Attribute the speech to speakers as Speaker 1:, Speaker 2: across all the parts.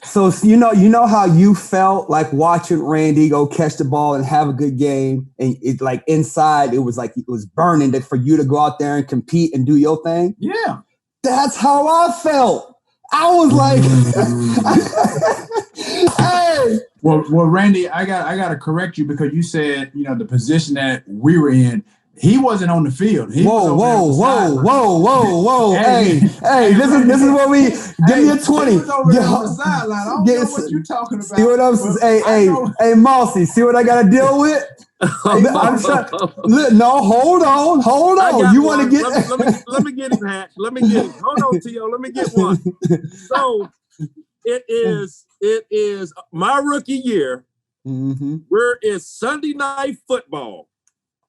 Speaker 1: So you know how you felt like watching Randy go catch the ball and have a good game, and it like inside it was like it was burning that for you to go out there and compete and do your thing.
Speaker 2: Yeah.
Speaker 1: That's how I felt. I was like, hey.
Speaker 2: Well, Randy, I got to correct you because you said the position that we were in. He wasn't on the field. He was
Speaker 1: whoa. Hey, this is what we give me a 20.
Speaker 2: He was over there on the sideline. I don't know what you're talking about.
Speaker 1: See what I'm saying? Hey, Mossy, see what I got to deal with? I'm trying. No, hold on. You want to get?
Speaker 3: Let me get him, Hatch. Let me get him. Hold on, T.O. Let me get one. So it is my rookie year.
Speaker 1: Mm-hmm.
Speaker 3: Where is Sunday Night Football?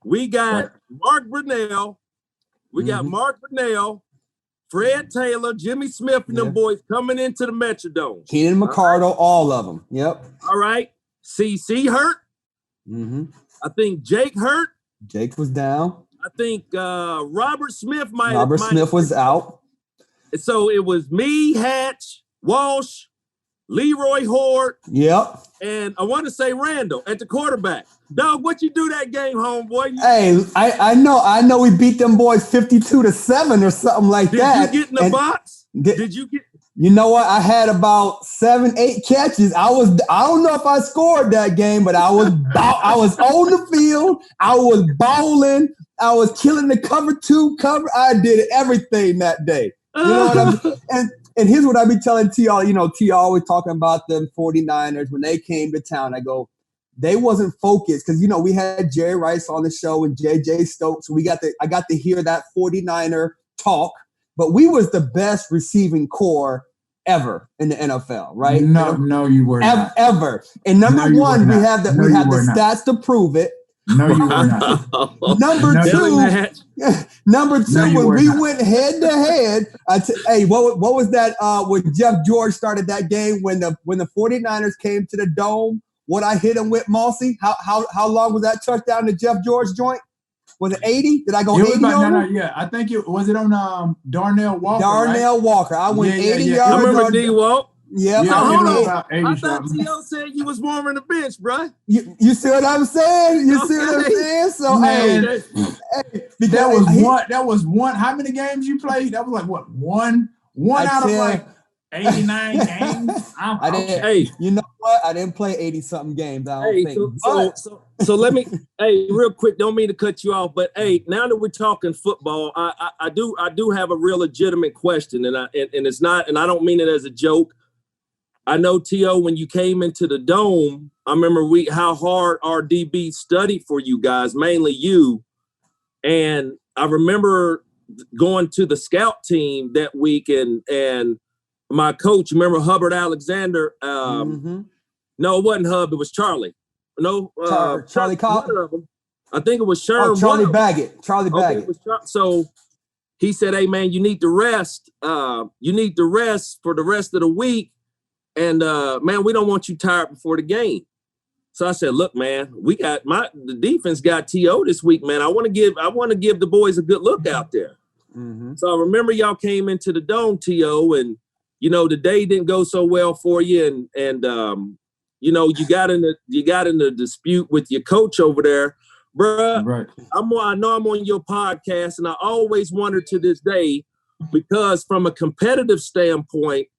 Speaker 3: We got Mark Brunell. We got Mark Brunell, Fred Taylor, Jimmy Smith, and them boys coming into the Metrodome.
Speaker 1: Keenan McCardle, all of them. Yep.
Speaker 3: All right. CC hurt.
Speaker 1: Mm-hmm.
Speaker 3: I think Jake hurt.
Speaker 1: Jake was down.
Speaker 3: I think Robert Smith
Speaker 1: Smith was out.
Speaker 3: So it was me, Hatch, Walsh, Leroy Horde.
Speaker 1: Yep.
Speaker 3: And I want to say Randall at the quarterback. Dog, what you do that game, homeboy?
Speaker 1: Hey, I know we beat them boys 52-7 or something like that.
Speaker 3: Did you get in the box? Did you get?
Speaker 1: You know what? I had about 7-8 catches. I don't know if I scored that game, but I was on the field. I was bowling. I was killing the cover 2 cover. I did everything that day. You know what I'm saying? And here's what I be telling T.R. T.R. always talking about them 49ers when they came to town. I go, they wasn't focused because, we had Jerry Rice on the show and J.J. Stokes. So I got to hear that 49er talk, but we was the best receiving core ever in the NFL, right?
Speaker 2: No, you were not.
Speaker 1: Ever. And number one, we have the stats to prove it.
Speaker 2: No, you were not.
Speaker 1: Number two, when we went head to head, what was that when Jeff George started that game when the 49ers came to the Dome? What I hit him with, Mossy? How long was that touchdown to Jeff George joint? Was it 80? Did I go 80 over?
Speaker 2: Yeah. I think it was on Darnell Walker.
Speaker 1: Darnell Walker. I went 80 yards.
Speaker 3: I remember D-Walk.
Speaker 1: Yeah,
Speaker 3: hold on. I thought T.O. said you was warming the bench, bro.
Speaker 1: You see what I'm saying? So
Speaker 2: that was one. How many games you played? That was like what? One out of like 89 games.
Speaker 1: I didn't. Hey, you know what? I didn't play 80-something games. I don't think.
Speaker 3: So let me. Hey, real quick. Don't mean to cut you off, but hey, now that we're talking football, I do have a real legitimate question, and it's not, and I don't mean it as a joke. I know, T.O., when you came into the Dome, I remember how hard our DB studied for you guys, mainly you. And I remember going to the scout team that week and my coach, remember Hubbard Alexander? No, it wasn't Hub. It was Charlie. No,
Speaker 1: Charlie Cobb.
Speaker 3: I think it was Sherm.
Speaker 1: Charlie Baggett. Charlie Baggett.
Speaker 3: So he said, hey, man, you need to rest. You need to rest for the rest of the week. And man, we don't want you tired before the game. So I said, look, man, the defense got T.O. this week, man. I want to give the boys a good look out there. Mm-hmm. So I remember y'all came into the Dome, T.O., and the day didn't go so well for you, and you got in a dispute with your coach over there, bruh.
Speaker 2: Right.
Speaker 3: I know I'm on your podcast, and I always wonder to this day, because from a competitive standpoint,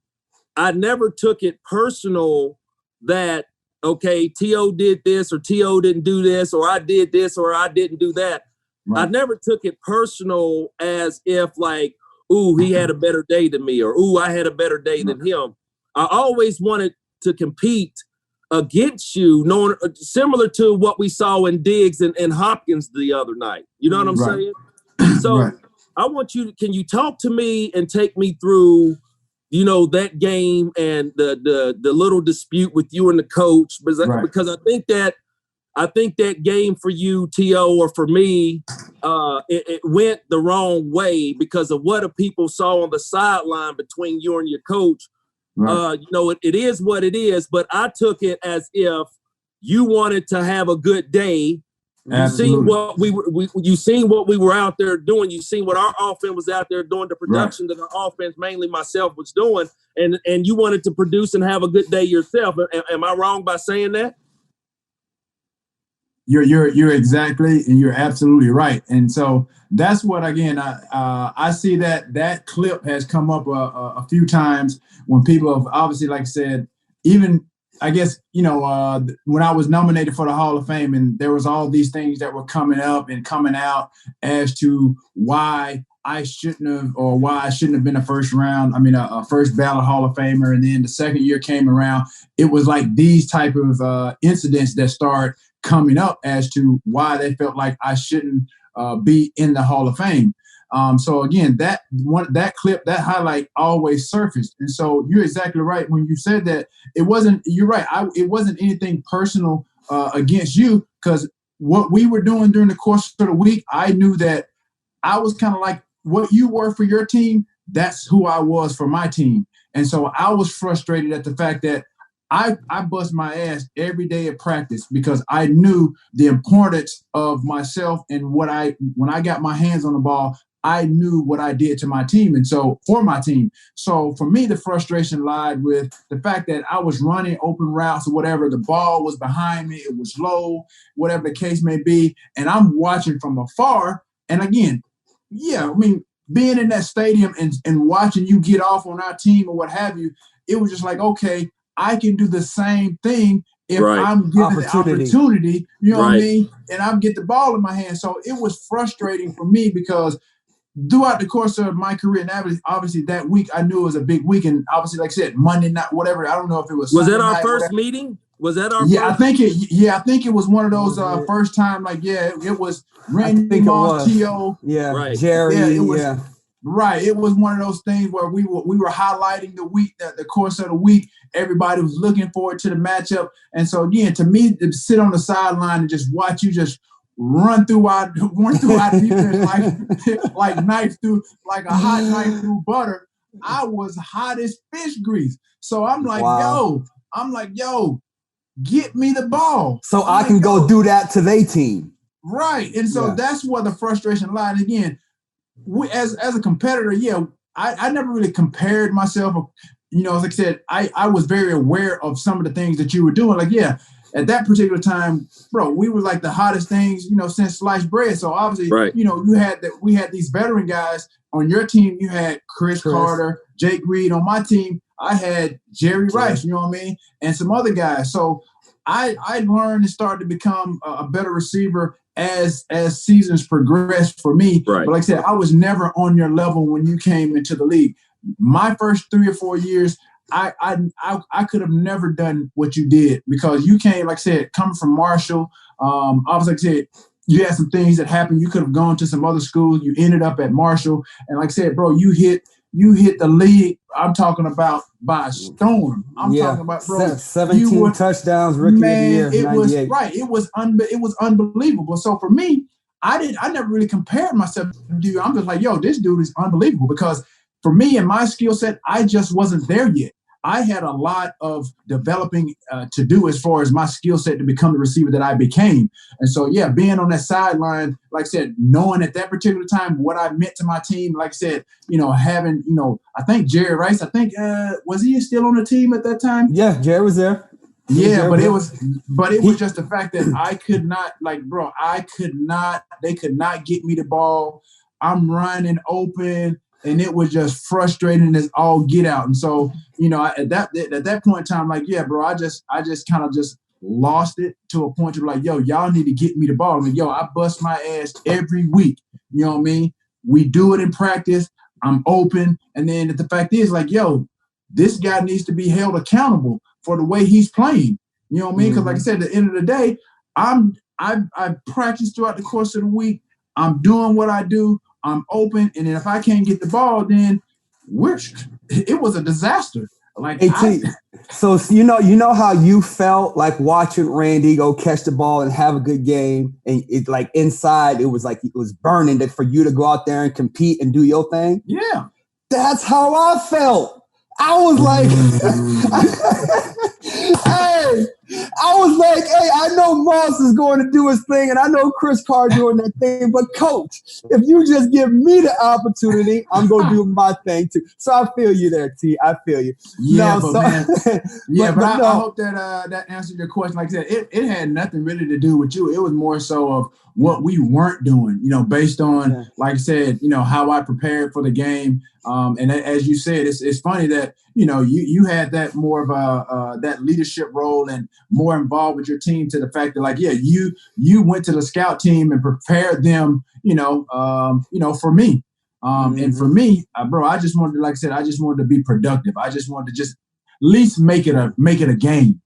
Speaker 3: I never took it personal that, okay, T.O. did this or T.O. didn't do this or I did this or I didn't do that. Right. I never took it personal as if like, ooh, he had a better day than me or, ooh, I had a better day than him. I always wanted to compete against you, similar to what we saw in Diggs and Hopkins the other night. You know what I'm saying? So I want can you talk to me and take me through that game and the little dispute with you and the coach, because I think that game for you, T.O., or for me, it went the wrong way because of what the people saw on the sideline between you and your coach. Right. It is what it is, but I took it as if you wanted to have a good day You seen what you seen what we were out there doing. You seen what our offense was out there doing, the production that our offense, mainly myself, was doing, and you wanted to produce and have a good day yourself. Am I wrong by saying that?
Speaker 2: You're exactly, and you're absolutely right. And so that's what, again, I see that clip has come up a few times when people have obviously, like I said, even I guess, when I was nominated for the Hall of Fame, and there was all these things that were coming up and coming out as to why I shouldn't have been a first ballot Hall of Famer. And then the second year came around, it was like these type of incidents that start coming up as to why they felt like I shouldn't be in the Hall of Fame. So again, that clip, that highlight always surfaced. And so you're exactly right when you said that you're right. It wasn't anything personal against you, because what we were doing during the course of the week, I knew that I was kind of like what you were for your team. That's who I was for my team. And so I was frustrated at the fact that I bust my ass every day at practice because I knew the importance of myself and when I got my hands on the ball, I knew what I did to my team. And so for my team. So for me, the frustration lied with the fact that I was running open routes or whatever. The ball was behind me. It was low, whatever the case may be. And I'm watching from afar. And again, being in that stadium and watching you get off on our team or what have you, it was just like, okay, I can do the same thing if I'm given the opportunity, what I mean? And I'm get the ball in my hand. So it was frustrating for me because throughout the course of my career, and obviously that week, I knew it was a big week. And obviously, like I said, Monday night, whatever, I don't know if it was
Speaker 3: Sunday that our first meeting? Was that our first?
Speaker 2: I think it was one of those first time, it was Randy Moss, T.O.
Speaker 1: Jerry.
Speaker 2: Yeah, it was. Right. It was one of those things where we were highlighting the week, the course of the week. Everybody was looking forward to the matchup. And so, again, to me, to sit on the sideline and just watch you just run through our defense like a hot knife through butter, I was hot as fish grease. So I'm like, yo, get me the ball.
Speaker 1: So I can go do that to their team.
Speaker 2: Right. And so that's where the frustration lied. Again, as a competitor, I never really compared myself. Like I said, I was very aware of some of the things that you were doing. Like, at that particular time, bro, we were like the hottest things, since sliced bread. So obviously, we had these veteran guys on your team. You had Chris Carter, Jake Reed. On my team, I had Jerry Rice, and some other guys. So I learned and started to become a better receiver as seasons progressed for me. Right. But like I said, I was never on your level when you came into the league. My first 3 or 4 years, I could have never done what you did because you came, like I said, coming from Marshall. Obviously, like I said, you had some things that happened. You could have gone to some other schools. You ended up at Marshall. And like I said, bro, you hit the league. I'm talking about by a storm. I'm talking about, bro,
Speaker 1: 17 touchdowns, rookie of the year.
Speaker 2: It was right. It was unbelievable. So for me, I never really compared myself to you. I'm just like, yo, this dude is unbelievable because for me and my skill set, I just wasn't there yet. I had a lot of developing to do as far as my skill set to become the receiver that I became. And so, being on that sideline, like I said, knowing at that particular time what I meant to my team, like I said, having, I think Jerry Rice, was he still on the team at that time?
Speaker 1: Yeah, Jerry was there.
Speaker 2: It was just the fact that I could not, they could not get me the ball. I'm running open. And it was just frustrating as all get out. And so, at that point in time, like, bro, I just kind of just lost it to a point of like, yo, y'all need to get me the ball. I mean, I bust my ass every week. You know what I mean? We do it in practice. I'm open. And then the fact is like, yo, this guy needs to be held accountable for the way he's playing. You know what I mean? Because like I said, at the end of the day, I practice throughout the course of the week. I'm doing what I do. I'm open, and then if I can't get the ball, then it was a disaster. Like,
Speaker 1: so you know how you felt like watching Randy go catch the ball and have a good game, and it like inside it was burning that for you to go out there and compete and do your thing.
Speaker 2: Yeah,
Speaker 1: that's how I felt. I was like, hey, I know Moss is going to do his thing, and I know Chris Carr doing that thing. But Coach, if you just give me the opportunity, I'm going to do my thing too. So I feel you there, T. I feel you.
Speaker 2: Yeah,
Speaker 1: no,
Speaker 2: but
Speaker 1: so,
Speaker 2: man, I hope that that answered your question. Like I said, it had nothing really to do with you. It was more so of what we weren't doing, based on, like I said, how I prepared for the game. And as you said, it's funny that, you had that more of a that leadership role and more involved with your team, to the fact that, like, you went to the scout team and prepared them, for me. And for me, bro, I just wanted to, like I said, I just wanted to be productive. I just wanted to just at least make it a game.